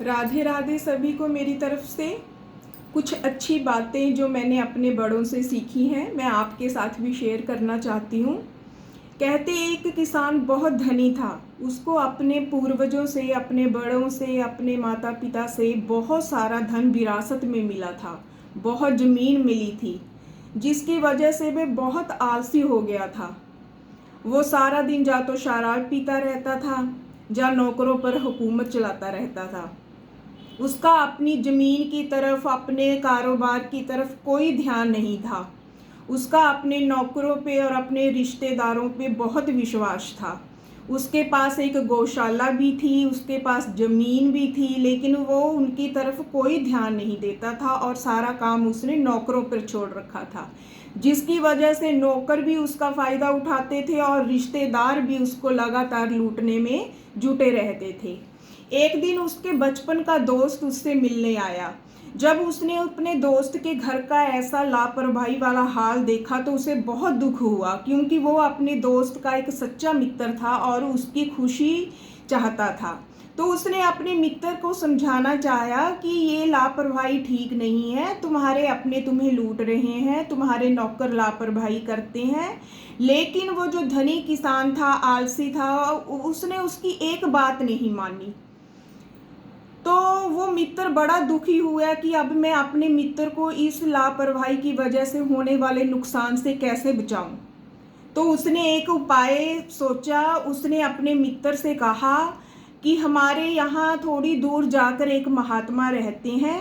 राधे राधे सभी को मेरी तरफ से। कुछ अच्छी बातें जो मैंने अपने बड़ों से सीखी हैं मैं आपके साथ भी शेयर करना चाहती हूँ। कहते एक किसान बहुत धनी था। उसको अपने पूर्वजों से, अपने बड़ों से, अपने माता पिता से बहुत सारा धन विरासत में मिला था। बहुत ज़मीन मिली थी, जिसकी वजह से वह बहुत आलसी हो गया था। वो सारा दिन या तो शराब पीता रहता था या नौकरों पर हुकूमत चलाता रहता था। उसका अपनी ज़मीन की तरफ, अपने कारोबार की तरफ कोई ध्यान नहीं था। उसका अपने नौकरों पे और अपने रिश्तेदारों पे बहुत विश्वास था। उसके पास एक गौशाला भी थी, उसके पास ज़मीन भी थी, लेकिन वो उनकी तरफ कोई ध्यान नहीं देता था और सारा काम उसने नौकरों पर छोड़ रखा था, जिसकी वजह से नौकर भी उसका फ़ायदा उठाते थे और रिश्तेदार भी उसको लगातार लूटने में जुटे रहते थे। एक दिन उसके बचपन का दोस्त उससे मिलने आया। जब उसने अपने दोस्त के घर का ऐसा लापरवाही वाला हाल देखा तो उसे बहुत दुख हुआ, क्योंकि वो अपने दोस्त का एक सच्चा मित्र था और उसकी खुशी चाहता था। तो उसने अपने मित्र को समझाना चाहा कि ये लापरवाही ठीक नहीं है, तुम्हारे अपने तुम्हें लूट रहे हैं, तुम्हारे नौकर लापरवाही करते हैं। लेकिन वो जो धनी किसान था, आलसी था, उसने उसकी एक बात नहीं मानी। तो वो मित्र बड़ा दुखी हुआ कि अब मैं अपने मित्र को इस लापरवाही की वजह से होने वाले नुकसान से कैसे बचाऊं। तो उसने एक उपाय सोचा। उसने अपने मित्र से कहा कि हमारे यहाँ थोड़ी दूर जाकर एक महात्मा रहते हैं।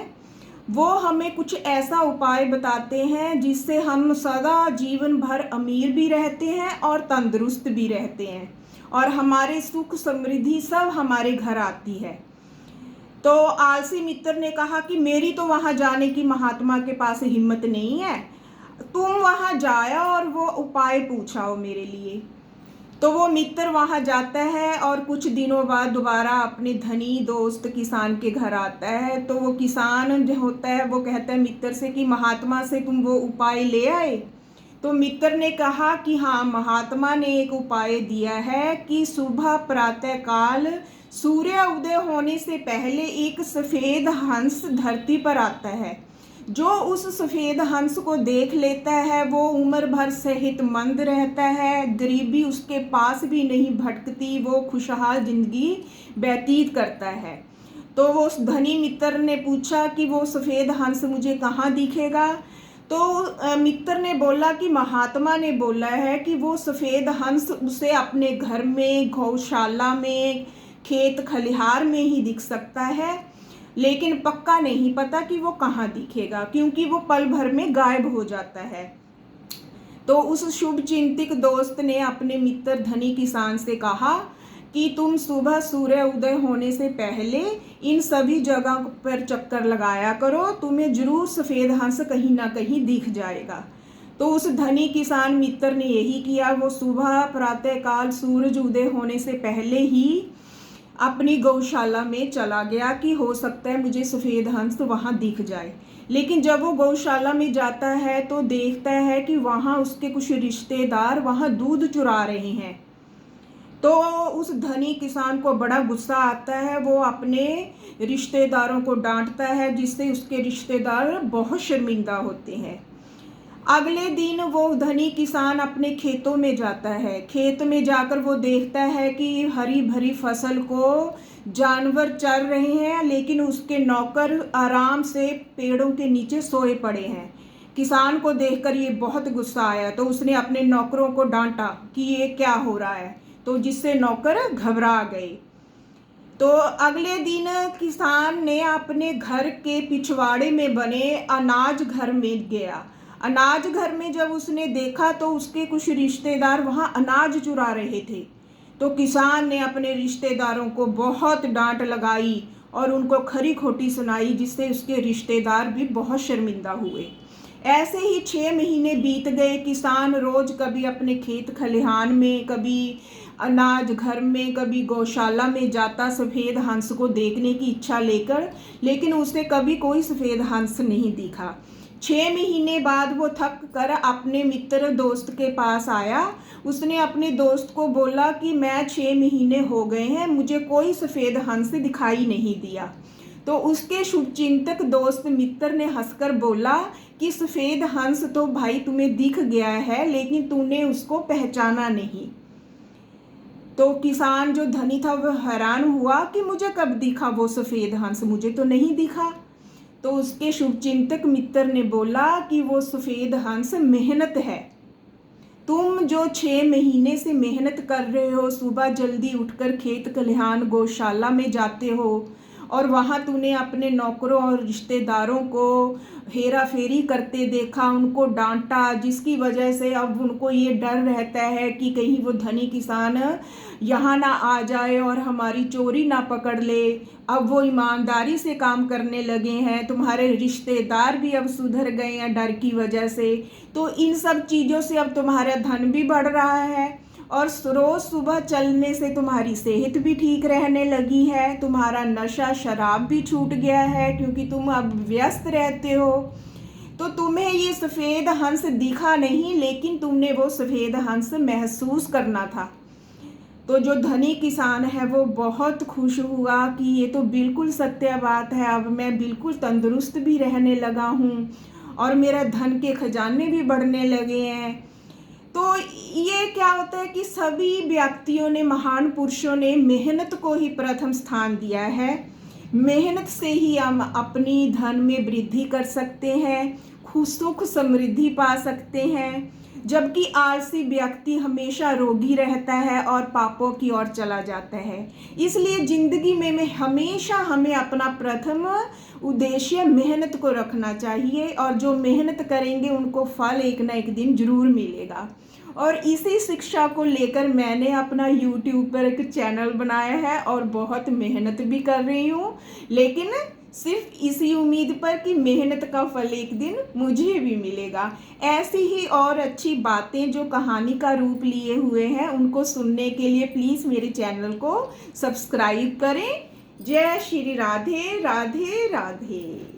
वो हमें कुछ ऐसा उपाय बताते हैं जिससे हम सदा जीवन भर अमीर भी रहते हैं और तंदुरुस्त भी रहते हैं, और हमारे सुख समृद्धि सब हमारे घर आती है। तो आलसी मित्र ने कहा कि मेरी तो वहाँ जाने की महात्मा के पास हिम्मत नहीं है, तुम वहाँ जाया और वो उपाय पूछाओ मेरे लिए। तो वो मित्र वहाँ जाता है और कुछ दिनों बाद दोबारा अपने धनी दोस्त किसान के घर आता है। तो वो किसान जो होता है वो कहता है मित्र से कि महात्मा से तुम वो उपाय ले आए। तो मित्र ने कहा कि हाँ, महात्मा ने एक उपाय दिया है कि सुबह प्रातः काल सूर्य उदय होने से पहले एक सफ़ेद हंस धरती पर आता है। जो उस सफ़ेद हंस को देख लेता है वो उम्र भर सेहतमंद रहता है, गरीबी उसके पास भी नहीं भटकती, वो खुशहाल ज़िंदगी व्यतीत करता है। तो वो उस धनी मित्र ने पूछा कि वो सफ़ेद हंस मुझे कहाँ दिखेगा। तो मित्र ने बोला कि महात्मा ने बोला है कि वो सफ़ेद हंस उसे अपने घर में, गौशाला में, खेत खलिहान में ही दिख सकता है, लेकिन पक्का नहीं पता कि वो कहाँ दिखेगा, क्योंकि वो पल भर में गायब हो जाता है। तो उस शुभ चिंतक दोस्त ने अपने मित्र धनी किसान से कहा कि तुम सुबह सूर्य उदय होने से पहले इन सभी जगह पर चक्कर लगाया करो, तुम्हें जरूर सफ़ेद हंस कहीं ना कहीं दिख जाएगा। तो उस धनी किसान मित्र ने यही किया। वो सुबह प्रातःकाल सूरज उदय होने से पहले ही अपनी गौशाला में चला गया कि हो सकता है मुझे सफ़ेद हंस वहाँ दिख जाए। लेकिन जब वो गौशाला में जाता है तो देखता है कि वहाँ उसके कुछ रिश्तेदार वहाँ दूध चुरा रहे हैं। तो उस धनी किसान को बड़ा गुस्सा आता है। वो अपने रिश्तेदारों को डांटता है, जिससे उसके रिश्तेदार बहुत शर्मिंदा होते हैं। अगले दिन वो धनी किसान अपने खेतों में जाता है। खेत में जाकर वो देखता है कि हरी भरी फसल को जानवर चर रहे हैं, लेकिन उसके नौकर आराम से पेड़ों के नीचे सोए पड़े हैं। किसान को देखकर ये बहुत गुस्सा आया, तो उसने अपने नौकरों को डांटा कि ये क्या हो रहा है, तो जिससे नौकर घबरा गए। तो अगले दिन किसान ने अपने घर के पिछवाड़े में बने अनाज घर में गया। अनाज घर में जब उसने देखा तो उसके कुछ रिश्तेदार वहाँ अनाज चुरा रहे थे। तो किसान ने अपने रिश्तेदारों को बहुत डांट लगाई और उनको खरी खोटी सुनाई, जिससे उसके रिश्तेदार भी बहुत शर्मिंदा हुए। ऐसे ही 6 महीने बीत गए। किसान रोज कभी अपने खेत खलिहान में, कभी अनाज घर में, कभी गौशाला में जाता सफ़ेद हंस को देखने की इच्छा लेकर, लेकिन उसे कभी कोई सफ़ेद हंस नहीं दिखा। 6 महीने बाद वो थक कर अपने मित्र दोस्त के पास आया। उसने अपने दोस्त को बोला कि मैं 6 महीने हो गए हैं, मुझे कोई सफ़ेद हंस दिखाई नहीं दिया। तो उसके शुभचिंतक दोस्त मित्र ने हंसकर बोला कि सफ़ेद हंस तो भाई तुम्हें दिख गया है, लेकिन तूने उसको पहचाना नहीं। तो किसान जो धनी था वह हैरान हुआ कि मुझे कब दिखा वो सफ़ेद हंस, मुझे तो नहीं दिखा। तो उसके शुभचिंतक मित्र ने बोला कि वो सफ़ेद हंस मेहनत है। तुम जो 6 महीने से मेहनत कर रहे हो, सुबह जल्दी उठकर खेत खलिहान गौशाला में जाते हो और वहाँ तूने अपने नौकरों और रिश्तेदारों को हेरा फेरी करते देखा, उनको डांटा, जिसकी वजह से अब उनको ये डर रहता है कि कहीं वो धनी किसान यहाँ ना आ जाए और हमारी चोरी ना पकड़ ले। अब वो ईमानदारी से काम करने लगे हैं, तुम्हारे रिश्तेदार भी अब सुधर गए हैं डर की वजह से। तो इन सब चीज़ों से अब तुम्हारा धन भी बढ़ रहा है और रोज़ सुबह चलने से तुम्हारी सेहत भी ठीक रहने लगी है, तुम्हारा नशा शराब भी छूट गया है क्योंकि तुम अब व्यस्त रहते हो। तो तुम्हें ये सफ़ेद हंस दिखा नहीं, लेकिन तुमने वो सफ़ेद हंस महसूस करना था। तो जो धनी किसान है वो बहुत खुश हुआ कि ये तो बिल्कुल सत्य बात है, अब मैं बिल्कुल तंदुरुस्त भी रहने लगा हूँ और मेरा धन के खजाने भी बढ़ने लगे हैं। तो ये क्या होता है कि सभी व्यक्तियों ने, महान पुरुषों ने मेहनत को ही प्रथम स्थान दिया है। मेहनत से ही हम अपनी धन में वृद्धि कर सकते हैं, सुख समृद्धि पा सकते हैं, जबकि आलसी व्यक्ति हमेशा रोगी रहता है और पापों की ओर चला जाता है। इसलिए ज़िंदगी में हमेशा हमें अपना प्रथम उद्देश्य मेहनत को रखना चाहिए और जो मेहनत करेंगे उनको फल एक ना एक दिन ज़रूर मिलेगा। और इसी शिक्षा को लेकर मैंने अपना YouTube पर एक चैनल बनाया है और बहुत मेहनत भी कर रही हूँ, लेकिन सिर्फ इसी उम्मीद पर कि मेहनत का फल एक दिन मुझे भी मिलेगा। ऐसी ही और अच्छी बातें जो कहानी का रूप लिए हुए हैं उनको सुनने के लिए प्लीज़ मेरे चैनल को सब्सक्राइब करें। जय श्री राधे राधे राधे।